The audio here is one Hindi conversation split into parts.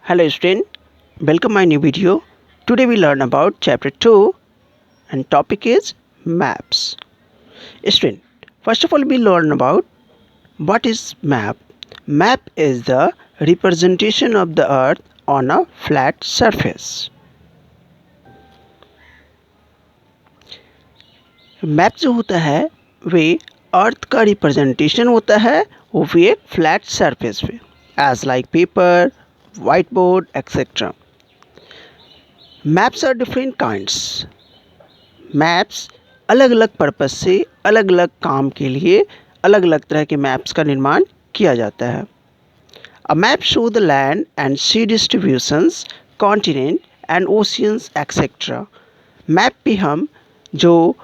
Hello student, welcome my new video. Today we learn about chapter 2 and topic is maps. Student, first of all we learn about what is map. Map is the representation of the earth on a flat surface. Map जो होता है वे अर्थ का रिप्रेजेंटेशन होता है वो भी एक फ्लैट सरफेस पे as like paper white board etcetera. Maps are different kinds. Maps अलग अलग पर्पस से अलग अलग काम के लिए अलग अलग तरह के मैप्स का निर्माण किया जाता है. A map show the land and sea distributions continent and oceans etcetera. Map पे हम जो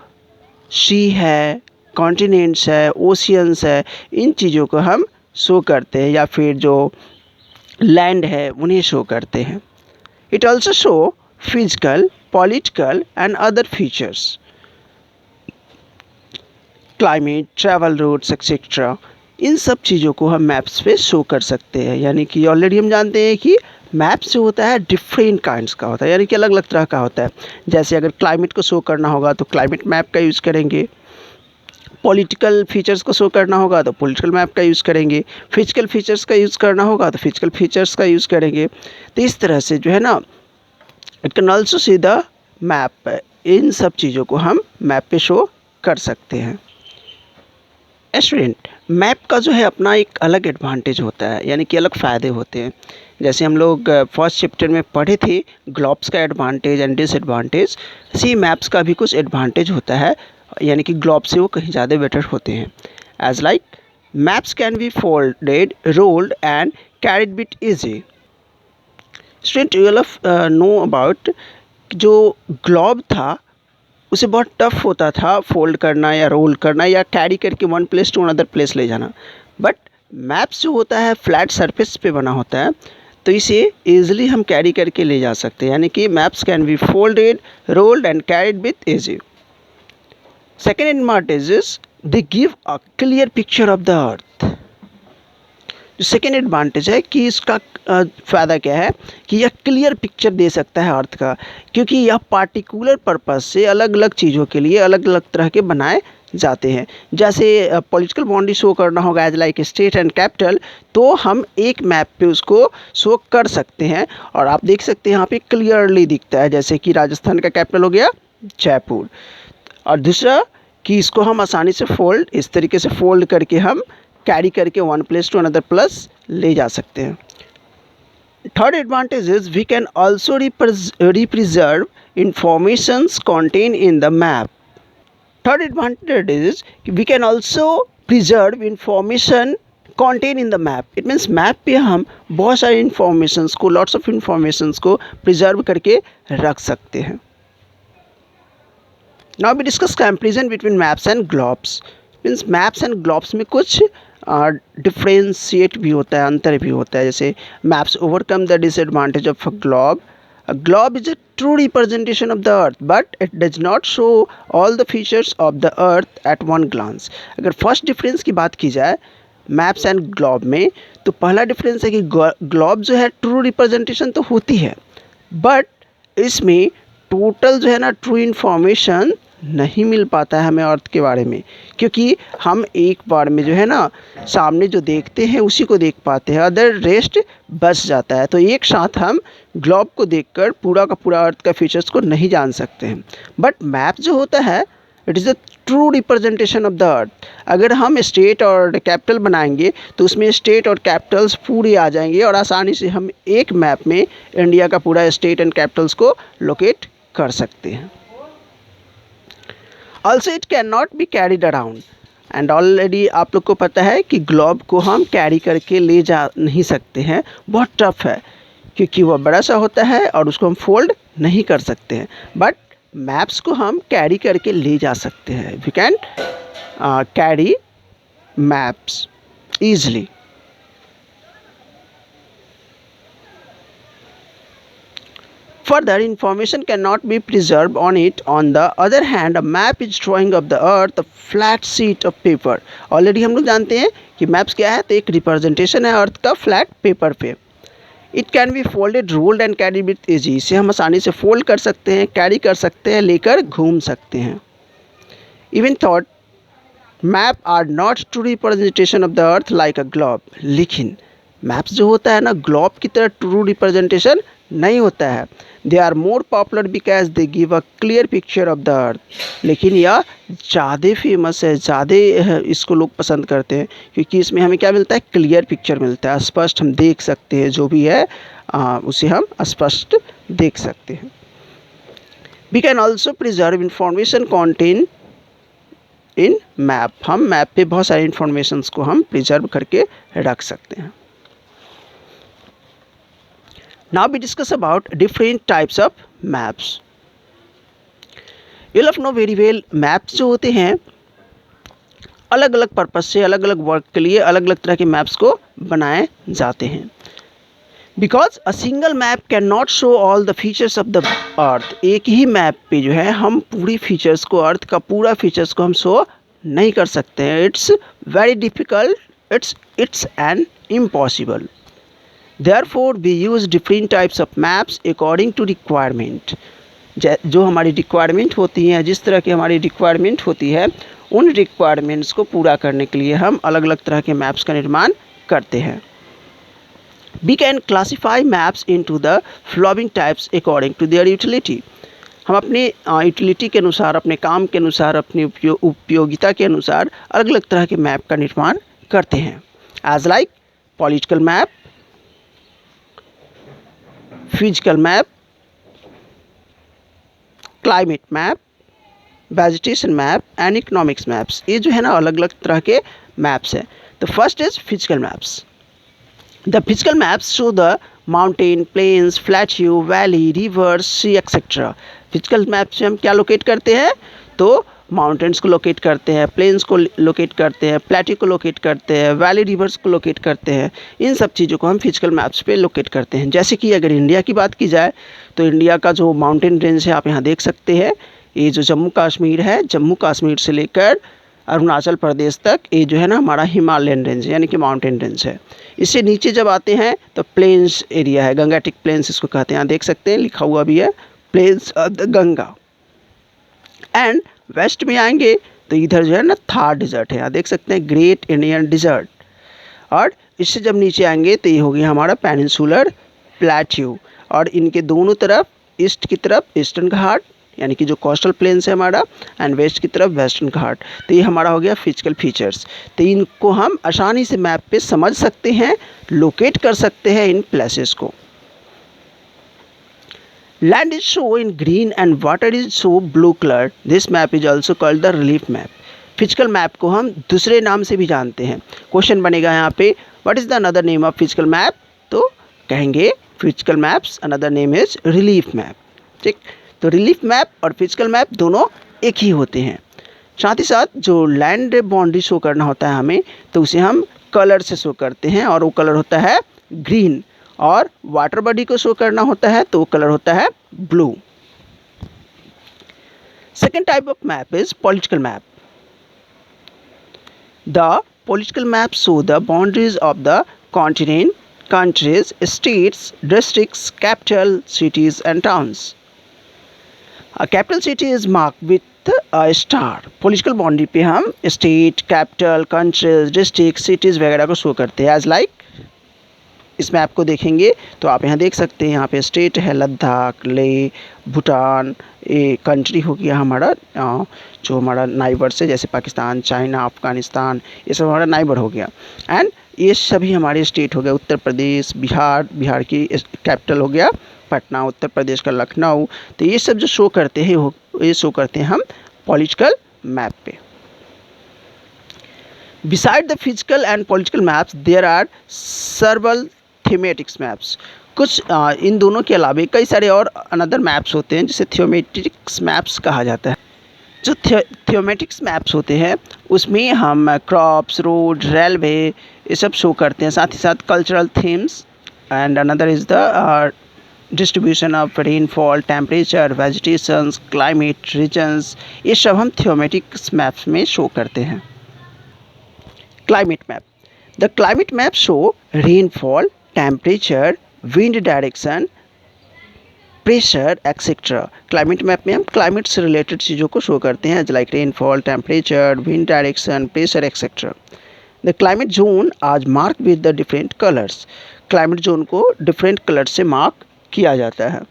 सी है, कॉन्टिनेंट्स है, ओशियंस है, इन चीज़ों को हम शो करते हैं या फिर जो लैंड है उन्हें शो करते हैं. It also show physical, political and other features, climate, travel routes etcetera. इन सब चीज़ों को हम मैप्स पे शो कर सकते हैं. यानी कि ऑलरेडी हम जानते हैं कि मैप्स जो होता है डिफरेंट काइंड्स का होता है, यानी कि अलग अलग तरह का होता है. जैसे अगर क्लाइमेट को शो करना होगा तो क्लाइमेट मैप का यूज़ करेंगे, पॉलिटिकल फीचर्स को शो करना होगा तो पॉलिटिकल मैप का यूज़ करेंगे, फिजिकल फीचर्स का यूज़ करना होगा तो फिजिकल फीचर्स का यूज़ करेंगे. तो इस तरह से जो है ना it can also see the map. इन सब चीज़ों को हम मैप पे शो कर सकते हैं. स्टूडेंट, मैप का जो है अपना एक अलग एडवांटेज होता है, यानी कि अलग फ़ायदे होते हैं. जैसे हम लोग फर्स्ट चैप्टर में पढ़े थे ग्लोब्स का advantage and disadvantage, see maps का भी कुछ एडवांटेज होता है, यानी कि ग्लोब से वो कहीं ज़्यादा बेटर होते हैं. As like maps can be folded, rolled and carried with easy. Student you will know about जो ग्लोब था उसे बहुत टफ होता था फोल्ड करना या रोल करना या कैरी करके one place to another place ले जाना. बट मैप्स जो होता है फ्लैट सरफेस पे बना होता है तो इसे ईजिली हम कैरी करके ले जा सकते हैं. यानी कि maps can be folded, rolled and carried with easy. Second advantage is they give a clear picture of the अर्थ. जो सेकेंड एडवांटेज है कि इसका फ़ायदा क्या है कि यह क्लियर पिक्चर दे सकता है अर्थ का, क्योंकि यह पार्टिकुलर पर्पस से अलग अलग चीज़ों के लिए अलग अलग तरह के बनाए जाते हैं. जैसे पॉलिटिकल बाउंड्री शो करना होगा as like state and capital, तो हम एक मैप पे उसको शो कर सकते हैं. और आप देख सकते हैं यहाँ पे क्लियरली दिखता है, जैसे कि राजस्थान का कैपिटल हो गया जयपुर. और दूसरा कि इसको हम आसानी से फोल्ड इस तरीके से फोल्ड करके हम कैरी करके one place to another place ले जा सकते हैं. Third advantage is we can also preserve informations contain in the map. Third advantage is we can also preserve information contain in the map. It means map पे हम बहुत सारे इंफॉर्मेशंस को, लॉट्स ऑफ इंफॉर्मेशंस को प्रिजर्व करके रख सकते हैं. Now we discuss comparison between maps and globes. Means maps and globes में कुछ डिफ्रेंशिएट भी होता है, अंतर भी होता है. जैसे maps overcome the disadvantage of a globe. A globe is a true representation of the earth but it does not show all the features of the earth at one glance. अगर फर्स्ट डिफरेंस की बात की जाए मैप्स एंड ग्लोब में, तो पहला डिफरेंस है कि ग्लोब जो है ट्रू रिप्रेजेंटेशन तो होती है बट इसमें टोटल जो है ना ट्रू इन्फॉर्मेशन नहीं मिल पाता है हमें अर्थ के बारे में, क्योंकि हम एक बार में जो है ना सामने जो देखते हैं उसी को देख पाते हैं, अदर रेस्ट बच जाता है. तो एक साथ हम ग्लोब को देखकर पूरा का पूरा अर्थ का फीचर्स को नहीं जान सकते हैं. बट मैप जो होता है it is the true representation of the अर्थ. अगर हम स्टेट और कैपिटल बनाएंगे तो उसमें स्टेट और कैपिटल्स पूरे आ जाएंगे और आसानी से हम एक मैप में इंडिया का पूरा स्टेट एंड कैपिटल्स को लोकेट कर सकते हैं. Also it can not be carried around. And already आप लोग को पता है कि ग्लोब को हम कैरी करके ले जा नहीं सकते हैं, बहुत टफ है क्योंकि वह बड़ा सा होता है और उसको हम फोल्ड नहीं कर सकते हैं. बट मैप्स को हम कैरी करके ले जा सकते हैं. We can carry maps easily. Further, information cannot be preserved on it. On the other hand, a map is drawing of the earth, a flat sheet of paper. Already हम लोग जानते हैं कि मैप्स क्या है, तो एक रिप्रेजेंटेशन है अर्थ का फ्लैट पेपर पे. It can be folded, rolled and carry with easy. इसे हम आसानी से फोल्ड कर सकते हैं, कैरी कर सकते हैं, लेकर घूम सकते हैं। Even though map are not true representation of the earth like a globe. लेकिन मैप्स जो होता है ना, ग्लोब की तरह ट्रू रिप्रेजेंटेशन नहीं होता है। They are more popular because they give a clear picture of the earth. लेकिन यह ज़्यादा फेमस है, ज़्यादा इसको लोग पसंद करते हैं, क्योंकि इसमें हमें क्या मिलता है, क्लियर पिक्चर मिलता है, स्पष्ट हम देख सकते हैं, जो भी है उसे हम स्पष्ट देख सकते हैं। We can also preserve information contain in map. हम मैप पे बहुत सारे इंफॉर्मेशंस को हम प्रिजर्व करके रख सकते हैं। Now we discuss about different types of maps. You all know very well, maps जो होते हैं अलग अलग पर्पस से, अलग अलग वर्क के लिए अलग अलग तरह के मैप्स को बनाए जाते हैं। Because a single map can not show all the features of the अर्थ। एक ही मैप पे जो है हम पूरी फीचर्स को, अर्थ का पूरा फीचर्स को हम शो नहीं कर सकते हैं। It's very difficult, it's an impossible. Therefore, we use different types of maps according to requirement. जो हमारी रिक्वायरमेंट होती हैं, जिस तरह की हमारी रिक्वायरमेंट होती है, उन रिक्वायरमेंट्स को पूरा करने के लिए हम अलग अलग तरह के मैप्स का निर्माण करते हैं। We can classify maps into the following types according to their utility. हम अपने यूटिलिटी के अनुसार, अपने काम के अनुसार, अपनी उपयोगिता के अनुसार अलग अलग तरह के मैप का निर्माण करते हैं। As like political map, physical map, climate map, vegetation map and economics maps. ये जो है ना अलग अलग तरह के मैप्स हैं। The first is physical maps. The physical maps show the mountain, plains, plateau, valley, rivers, sea etcetera. Physical maps में हम क्या लोकेट करते हैं, तो माउंटेन्स को लोकेट करते हैं, प्लेन्स को लोकेट करते हैं, प्लेट्यू को लोकेट करते हैं, वैली, रिवर्स को लोकेट करते हैं। इन सब चीज़ों को हम फिजिकल मैप्स पे लोकेट करते हैं। जैसे कि अगर इंडिया की बात की जाए तो इंडिया का जो माउंटेन रेंज है आप यहाँ देख सकते हैं। ये जो जम्मू कश्मीर है, जम्मू कश्मीर से लेकर अरुणाचल प्रदेश तक, ये जो है ना हमारा हिमालयन रेंज है, यानी कि माउंटेन रेंज है। इससे नीचे जब आते हैं तो प्लेन्स एरिया है, गंगाटिक प्लेन्स इसको कहते हैं। यहाँ देख सकते हैं लिखा हुआ भी है, plains of the Ganga. And west में आएंगे तो इधर जो है ना थार डिज़र्ट है, यहाँ देख सकते हैं ग्रेट इंडियन डिज़र्ट। और इससे जब नीचे आएंगे तो ये हो गया हमारा पेनिनसुलर प्लेट्यू। और इनके दोनों तरफ, ईस्ट की तरफ ईस्टर्न घाट, यानी कि जो कोस्टल प्लेन्स है हमारा, एंड वेस्ट की तरफ वेस्टर्न घाट। तो ये हमारा हो गया फिजिकल फीचर्स। तो इनको हम आसानी से मैप पे समझ सकते हैं, लोकेट कर सकते हैं इन प्लेसेस को। Land is shown in green and water is so blue colored. This map is also called the relief map. Physical map को हम दूसरे नाम से भी जानते हैं। क्वेश्चन बनेगा यहाँ पे, what is the another name of physical map? तो कहेंगे physical maps another name is relief map. ठीक, तो रिलीफ मैप और फिजिकल मैप दोनों एक ही होते हैं। साथ ही साथ जो लैंड बाउंड्री शो करना होता है हमें, तो उसे हम कलर से शो करते हैं, और वो कलर होता है ग्रीन। और वाटर बॉडी को शो करना होता है तो वो कलर होता है blue. Second type of map is political map. The political map show the boundaries of the continent, countries, states, districts, capital cities and towns. A capital city is marked with a star. Political boundary पे हम state, capital, countries, district, cities वगैरह को शो करते हैं। एज लाइक इस मैप को देखेंगे तो आप यहाँ देख सकते हैं, यहाँ पे स्टेट है लद्दाख, लेह, भूटान। ये कंट्री हो गया हमारा जो हमारा नाइबर्स है, जैसे पाकिस्तान, चाइना, अफगानिस्तान, ये सब हमारा नाइबर हो गया। एंड ये सभी हमारे स्टेट हो गए, उत्तर प्रदेश, बिहार, बिहार की कैपिटल हो गया पटना, उत्तर प्रदेश का लखनऊ। तो ये सब जो शो करते हैं ये शो करते हैं हम पॉलिटिकल मैप पे। Beside the physical and political maps, there are several thematics maps. कुछ इन दोनों के अलावा कई सारे और अनदर मैप्स होते हैं जिसे थीमेटिक्स मैप्स कहा जाता है। जो थीमेटिक्स मैप्स होते हैं उसमें हम क्रॉप्स, रोड, रेलवे ये सब शो करते हैं। साथ ही साथ cultural themes and another is the distribution of rainfall, temperature, vegetations, climate, regions, ये सब हम थीमेटिक्स मैप्स में शो करते हैं। Climate map. The climate map show rainfall, temperature, wind direction, pressure etcetera. Climate map में हम क्लाइमेट से रिलेटेड चीज़ों को शो करते हैं, like rainfall, temperature, wind direction, pressure etcetera. The climate zone आज mark with the different colours. Climate zone को डिफरेंट कलर से मार्क किया जाता है।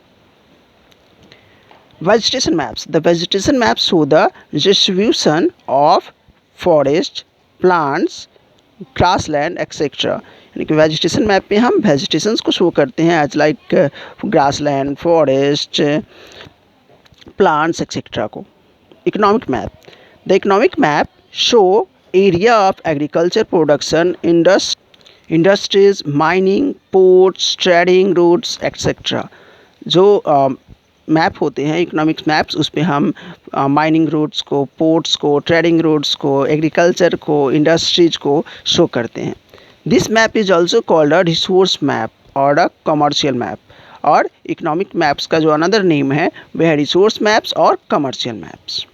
Vegetation maps, the vegetation maps show the distribution of forest, plants, grassland etcetera. यानी कि वेजिटेशन मैप में हम वेजिटेशंस को शो करते हैं, as like grassland, forest, plants etcetera को। Economic map, the economic map show area of agriculture production, industries, mining, ports, trading routes etcetera. जो मैप होते हैं इकोनॉमिक्स मैप्स, उस पर हम माइनिंग रूट्स को, पोर्ट्स को, ट्रेडिंग रूट्स को, एग्रीकल्चर को, इंडस्ट्रीज को शो करते हैं। This map is also called a resource map और अ कमर्शियल मैप। और इकोनॉमिक मैप्स का जो अनदर नेम है वह है रिसोर्स मैप्स और commercial maps.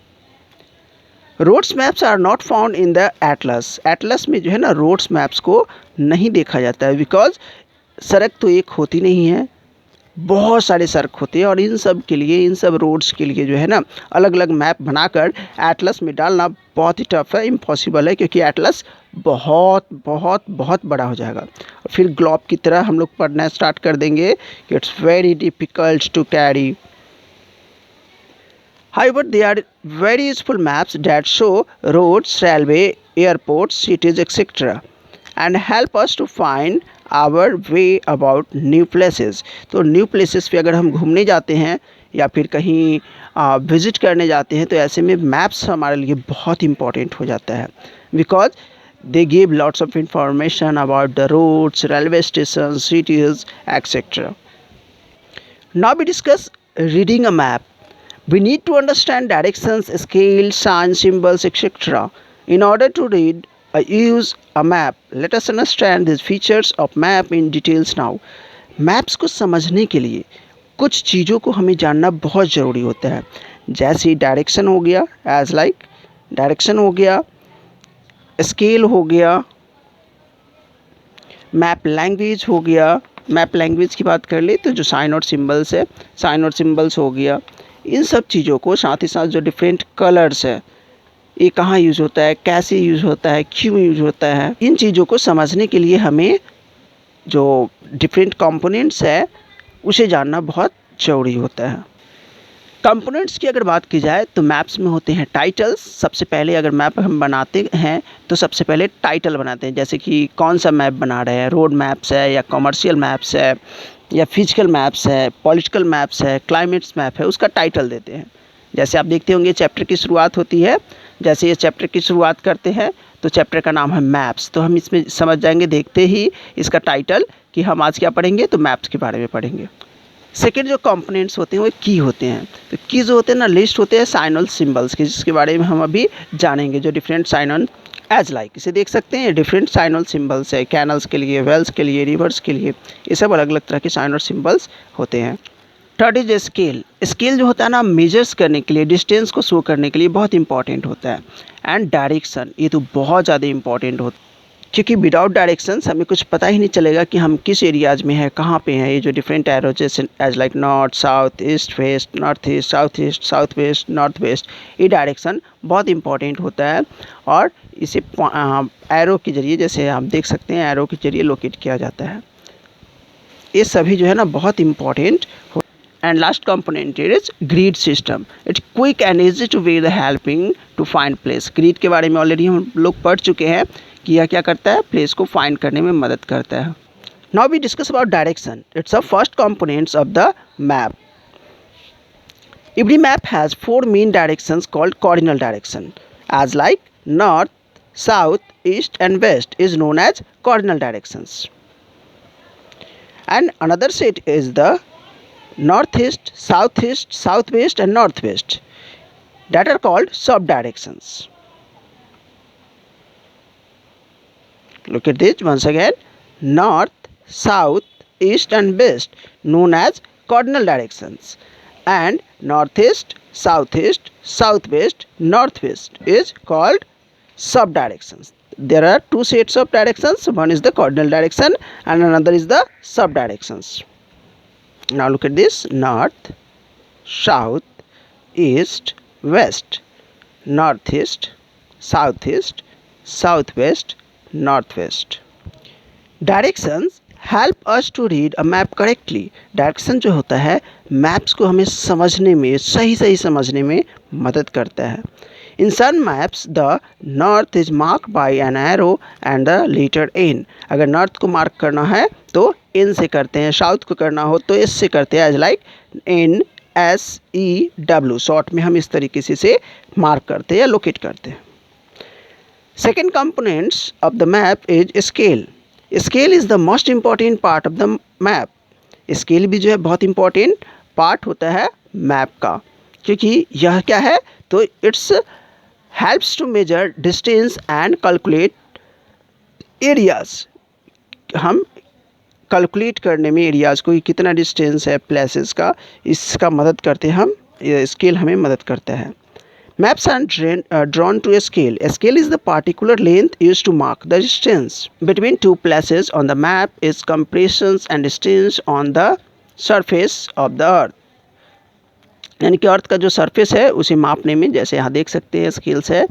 Roads maps are not found in the atlas. Atlas में जो है ना रोड्स मैप्स को नहीं देखा जाता है, बिकॉज सड़क तो एक होती नहीं है, बहुत सारे सड़क होते हैं, और इन सब के लिए, इन सब रोड्स के लिए जो है ना अलग अलग मैप बनाकर एटलस में डालना बहुत ही टफ है, इम्पॉसिबल है, क्योंकि एटलस बहुत बहुत बहुत बड़ा हो जाएगा। फिर ग्लोब की तरह हम लोग पढ़ना स्टार्ट कर देंगे कि it's very difficult to carry. However, they are very useful maps that show roads, railway, airports, cities, etc. and help us to find our way about new places. तो न्यू प्लेसेस पे अगर हम घूमने जाते हैं या फिर कहीं विज़िट करने जाते हैं, तो ऐसे में मैप्स हमारे लिए बहुत इम्पॉर्टेंट हो जाता है, because they give lots of information about the roads, railway stations, cities, etc. Now we discuss reading a map. We need to understand directions, scale, signs, symbols, etc. In order to read or use a map, let us understand these features of map in details now. Maps को समझने के लिए कुछ चीज़ों को हमें जानना बहुत ज़रूरी होता है, जैसे डायरेक्शन हो गया, एज लाइक डायरेक्शन हो गया, स्केल हो गया, मैप लैंग्वेज हो गया। मैप लैंग्वेज की बात कर ले तो जो साइन और सिंबल्स है, साइन और सिंबल्स हो गया। इन सब चीज़ों को, साथ ही साथ जो डिफरेंट कलर्स है, ये कहाँ यूज़ होता है, कैसे यूज़ होता है, क्यों यूज़ होता है, इन चीज़ों को समझने के लिए हमें जो डिफरेंट कंपोनेंट्स है उसे जानना बहुत ज़रूरी होता है। कंपोनेंट्स की अगर बात की जाए तो मैप्स में होते हैं टाइटल्स। सबसे पहले अगर मैप हम बनाते हैं तो सबसे पहले टाइटल बनाते हैं, जैसे कि कौन सा मैप बना रहे हैं, रोड मैप्स है या कमर्शियल मैप्स है या फिजिकल मैप्स है, पॉलिटिकल मैप्स है, क्लाइमेट्स मैप है, उसका टाइटल देते हैं। जैसे आप देखते होंगे चैप्टर की शुरुआत होती है, जैसे ये चैप्टर की शुरुआत करते हैं तो चैप्टर का नाम है मैप्स, तो हम इसमें समझ जाएंगे देखते ही इसका टाइटल कि हम आज क्या पढ़ेंगे, तो मैप्स के बारे में पढ़ेंगे। सेकेंड जो कंपोनेंट्स होते हैं वो की होते हैं। तो की जो होते हैं ना, लिस्ट होते हैं साइन और सिम्बल्स के, जिसके बारे में हम अभी जानेंगे। जो डिफरेंट साइन और एज लाइक इसे देख सकते हैं, डिफरेंट साइन और सिम्बल्स है, कैनल्स के लिए, वेल्स के लिए, रिवर्स के लिए, ये सब अलग अलग तरह के साइन और सिम्बल्स होते हैं। Third is scale. स्केल जो होता है ना, मेजर्स करने के लिए, डिस्टेंस को शो करने के लिए बहुत इंपॉर्टेंट होता है। एंड डायरेक्शन, ये तो बहुत ज़्यादा इंपॉर्टेंट होता है, क्योंकि विदाउट डायरेक्शंस हमें कुछ पता ही नहीं चलेगा कि हम किस एरियाज में हैं, कहाँ पे हैं। ये जो डिफरेंट एरो जैसे as like north, south, east, west, north east, south west, north west, ये डायरेक्शन बहुत इंपॉर्टेंट होता है, और इसे एरो के जरिए, जैसे आप देख सकते हैं, एरो के जरिए लोकेट किया जाता है। ये सभी जो है ना बहुत इंपॉर्टेंट हो। And last component is grid system. It's quick and easy to way the helping to find place. Grid के बारे में ऑलरेडी हम लोग पढ़ चुके हैं कि यह क्या करता है, प्लेस को फाइंड करने में मदद करता है। Now we discuss about direction. It's the first components of the map. Every map has 4 main directions called cardinal direction. As like north, south, east and west is known as cardinal directions. And another set is the northeast, southeast, southwest and northwest, that are called sub-directions. Look at this once again, north, south, east and west known as cardinal directions, and northeast, southeast, southwest, northwest is called sub-directions. there are two sets of directions. One is the cardinal direction and another is the sub directions. Now look at this: north, south, east, west, northeast, southeast, southwest, northwest. Directions help us to a map correctly. Direction जो होता है मैप्स को हमें समझने में, सही समझने में मदद करता है। In some maps the north is mark by an arrow and the letter N. अगर नॉर्थ को मार्क करना है तो एन से करते हैं, साउथ को करना हो तो एस से करते हैं, एज लाइक NSEW। शॉर्ट में हम इस तरीके से मार्क करते हैं या लोकेट करते हैं। Second components of the map is scale. Scale is the most important part of the map. Scale भी जो है बहुत इम्पॉर्टेंट पार्ट होता है मैप का, क्योंकि यह क्या है तो it's helps to measure distance and calculate areas. हम कैलकुलेट करने में एरियाज़ को, कितना डिस्टेंस है प्लेसेस का, इसका मदद करते हैं हम। स्केल हमें मदद करता है। Maps are drawn to a scale. A scale is the particular length used to mark the distance between two places on the map is compressions and distance on the surface of the earth. यानी कि अर्थ का जो सरफेस है उसे मापने में, जैसे यहाँ देख सकते हैं स्केल्स है,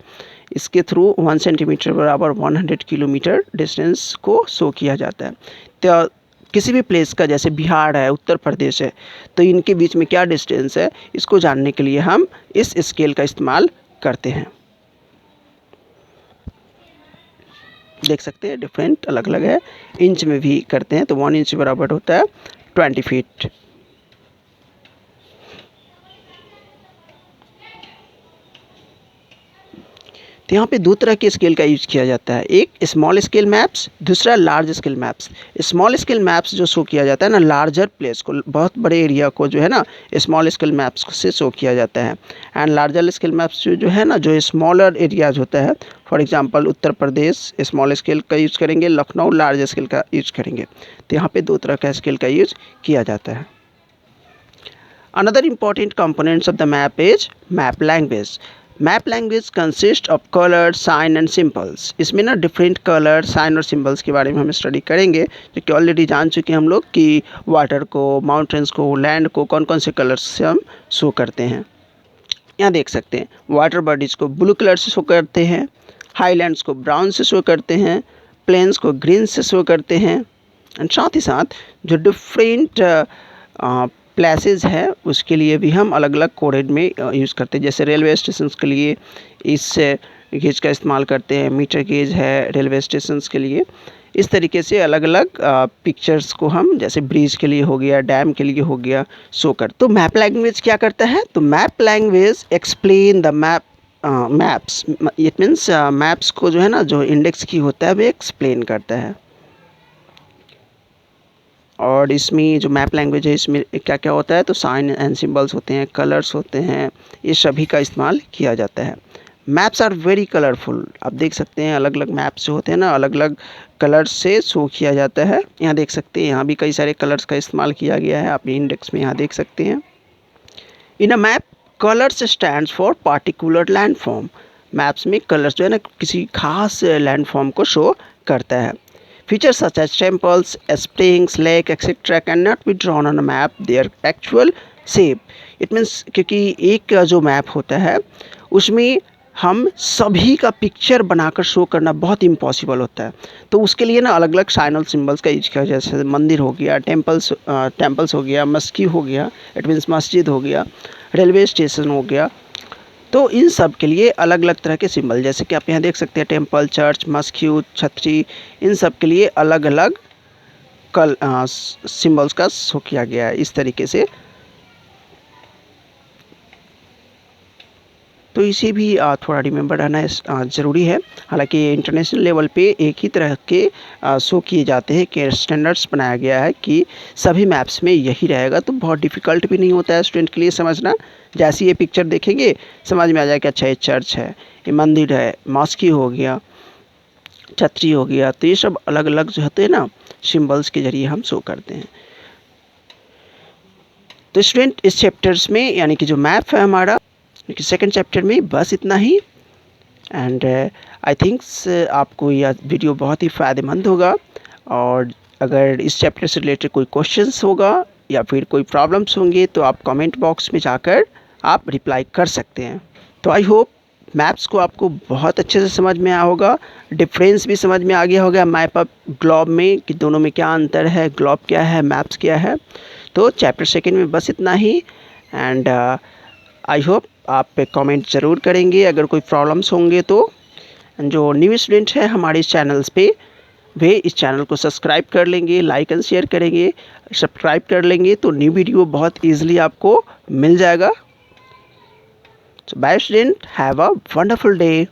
इसके थ्रू 1 सेंटीमीटर बराबर 100 किलोमीटर डिस्टेंस को शो किया जाता है। तो किसी भी प्लेस का, जैसे बिहार है, उत्तर प्रदेश है, तो इनके बीच में क्या डिस्टेंस है इसको जानने के लिए हम इस स्केल का इस्तेमाल करते हैं। देख सकते हैं डिफरेंट अलग अलग है। इंच में भी करते हैं तो 1 इंच बराबर होता है 20 फीट। तो यहाँ पे दो तरह के स्केल का यूज किया जाता है, एक स्मॉल स्केल मैप्स, दूसरा large scale maps. Small scale maps जो शो किया जाता है ना, लार्जर प्लेस को, बहुत बड़े एरिया को जो है ना स्मॉल स्केल मैप्स से शो किया जाता है। एंड लार्जर स्केल मैप्स जो है ना, जो स्मॉलर एरियाज होता है, for example Uttar Pradesh small scale का यूज करेंगे, लखनऊ लार्ज स्केल का यूज करेंगे। तो यहाँ पर दो तरह का स्केल का यूज किया जाता है। Another important components of the map is map language. Map language consist of colour, sign and symbols. इसमें ना डिफरेंट कलर, साइन और सिंबल्स के बारे में हम स्टडी करेंगे, जो कि ऑलरेडी जान चुके हैं हम लोग कि वाटर को, माउंटेन्स को, लैंड को कौन कौन से कलर्स से हम शो करते हैं। यहाँ देख सकते हैं वाटर बॉडीज़ को ब्लू कलर से शो करते हैं, हाईलैंड्स को ब्राउन से शो करते हैं, प्लेन्स को ग्रीन से शो करते हैं। एंड साथ ही साथ जो डिफरेंट प्लेसेस है उसके लिए भी हम अलग अलग कोडेड में यूज़ करते हैं। जैसे रेलवे स्टेशन के लिए इस गेज का इस्तेमाल करते हैं, मीटर गेज है रेलवे स्टेशन के लिए। इस तरीके से अलग अलग पिक्चर्स को हम, जैसे ब्रिज के लिए हो गया, डैम के लिए हो गया, शो कर। तो मैप लैंग्वेज क्या करता है, तो map language explain the maps. It means maps को जो है ना, जो इंडेक्स की होता है वो एक्सप्लेन करता है। और इसमें जो मैप लैंग्वेज है इसमें क्या क्या होता है, तो साइन एंड सिंबल्स होते हैं, कलर्स होते हैं, ये सभी का इस्तेमाल किया जाता है। Maps are very colourful. आप देख सकते हैं अलग अलग मैप्स जो होते हैं ना, अलग अलग कलर्स से शो किया जाता है। यहाँ देख सकते हैं, यहाँ भी कई सारे कलर्स का इस्तेमाल किया गया है, आप इंडेक्स में यहाँ देख सकते हैं। In a map colours stands for particular landform. Maps में कलर्स जो है ना किसी खास लैंडफॉर्म को शो करता है। Features such as temples, springs, lake, etc. cannot be drawn on a map their actual shape. It means क्योंकि एक जो मैप होता है उसमें हम सभी का पिक्चर बनाकर शो करना बहुत इम्पॉसिबल होता है। तो उसके लिए ना अलग अलग साइन और सिम्बल्स का यूज किया, जैसे मंदिर हो गया, टेम्पल्स हो गया, मस्जिद हो गया, इट मीन्स मस्जिद हो गया, रेलवे स्टेशन हो गया। तो इन सब के लिए अलग अलग तरह के सिंबल, जैसे कि आप यहाँ देख सकते हैं टेम्पल, चर्च, मस्जिद, छतरी, इन सब के लिए अलग अलग सिंबल्स का शो किया गया है इस तरीके से। तो इसे भी थोड़ा रिमेंबर रहना ज़रूरी है। हालांकि इंटरनेशनल लेवल पे एक ही तरह के शो किए जाते हैं कि स्टैंडर्ड्स बनाया गया है कि सभी मैप्स में यही रहेगा, तो बहुत डिफ़िकल्ट भी नहीं होता है स्टूडेंट के लिए समझना। जैसे ये पिक्चर देखेंगे समझ में आ जाए कि अच्छा ये चर्च है, ये मंदिर है, मस्जिद हो गया, छतरी हो गया। तो ये सब अलग अलग जो होते हैं ना सिम्बल्स के ज़रिए हम शो करते हैं। तो स्टूडेंट इस चैप्टर्स में यानी कि जो मैप है हमारा सेकेंड चैप्टर में बस इतना ही। एंड आई थिंक्स आपको यह वीडियो बहुत ही फ़ायदेमंद होगा। और अगर इस चैप्टर से रिलेटेड कोई क्वेश्चंस होगा या फिर कोई प्रॉब्लम्स होंगे तो आप कमेंट बॉक्स में जाकर आप रिप्लाई कर सकते हैं। तो आई होप मैप्स को आपको बहुत अच्छे से समझ में आया होगा, डिफरेंस भी समझ में आ गया होगा मैप और ग्लोब में कि दोनों में क्या अंतर है, ग्लोब क्या है, मैप्स क्या है। तो चैप्टर सेकंड में बस इतना ही। एंड आई होप आप कमेंट ज़रूर करेंगे अगर कोई प्रॉब्लम्स होंगे तो। जो न्यू स्टूडेंट है हमारे इस चैनल्स पे, वे इस चैनल को सब्सक्राइब कर लेंगे, लाइक एंड शेयर करेंगे। सब्सक्राइब कर लेंगे तो न्यू वीडियो बहुत ईजिली आपको मिल जाएगा। So bye student, have a wonderful day.